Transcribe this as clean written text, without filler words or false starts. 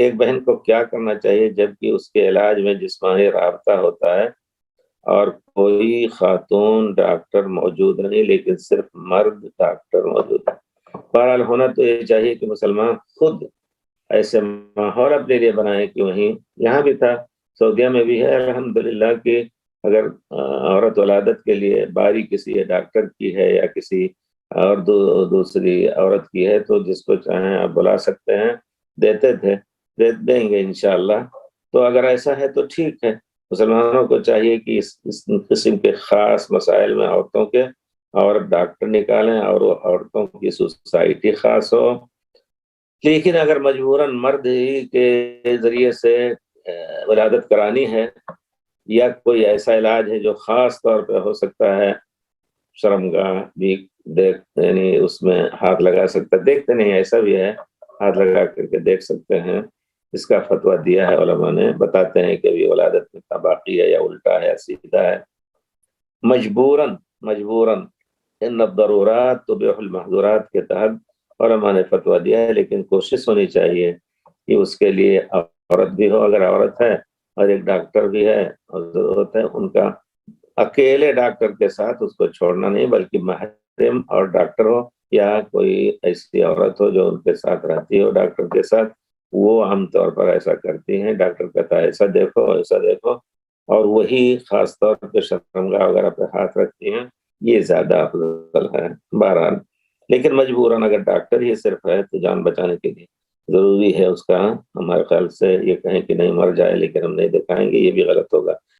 ایک بہن کو کیا کرنا چاہیے جبکہ اس کے علاج میں جسمانی رابطہ ہوتا ہے اور کوئی خاتون ڈاکٹر موجود نہیں لیکن صرف مرد ڈاکٹر موجود ہے؟ بہرحال ہونا تو یہ چاہیے کہ مسلمان خود ایسے ماحول اپنے لیے بنائے کہ وہیں یہاں بھی تھا، سعودیہ میں بھی ہے الحمدللہ کہ اگر عورت ولادت کے لیے باری کسی ڈاکٹر کی ہے یا کسی اور دوسری عورت کی ہے تو جس کو چاہیں آپ بلا سکتے ہیں، دیتے تھے، دیں گے انشاءاللہ۔ تو اگر ایسا ہے تو ٹھیک ہے، مسلمانوں کو چاہیے کہ اس قسم کے خاص مسائل میں عورتوں کے اور ڈاکٹر نکالیں اور وہ عورتوں کی سوسائٹی خاص ہو۔ لیکن اگر مجبوراً مرد ہی کے ذریعے سے ولادت کرانی ہے یا کوئی ایسا علاج ہے جو خاص طور پہ ہو سکتا ہے، شرمگاہ بھی یعنی اس میں ہاتھ لگا سکتا، دیکھتے نہیں ایسا بھی ہے، ہاتھ لگا کر کے دیکھ سکتے ہیں، اس کا فتویٰ دیا ہے علماء نے، بتاتے ہیں کہ بھی ولادت میں طباقی ہے یا الٹا ہے یا سیدھا ہے۔ مجبوراً ان الضرورات تبیح المحظورات کے تحت علماء نے فتویٰ دیا ہے، لیکن کوشش ہونی چاہیے کہ اس کے لیے عورت بھی ہو، اگر عورت ہے اور ایک ڈاکٹر بھی ہے اور ضرورت ہے، ان کا اکیلے ڈاکٹر کے ساتھ اس کو چھوڑنا نہیں بلکہ محرم اور ڈاکٹر ہو یا کوئی ایسی عورت ہو جو ان کے ساتھ رہتی ہو ڈاکٹر کے ساتھ، وہ عام طور پر ایسا کرتی ہیں، ڈاکٹر کہتا ہے ایسا دیکھو ایسا دیکھو، اور وہی خاص طور پہ شرمگاہ وغیرہ پہ ہاتھ رکھتی ہیں، یہ زیادہ افضل ہے بہرحال۔ لیکن مجبوراً اگر ڈاکٹر ہی صرف ہے تو جان بچانے کے لیے ضروری ہے اس کا، ہمارے خیال سے یہ کہیں کہ نہیں مر جائے لیکن ہم نہیں دکھائیں گے، یہ بھی غلط ہوگا۔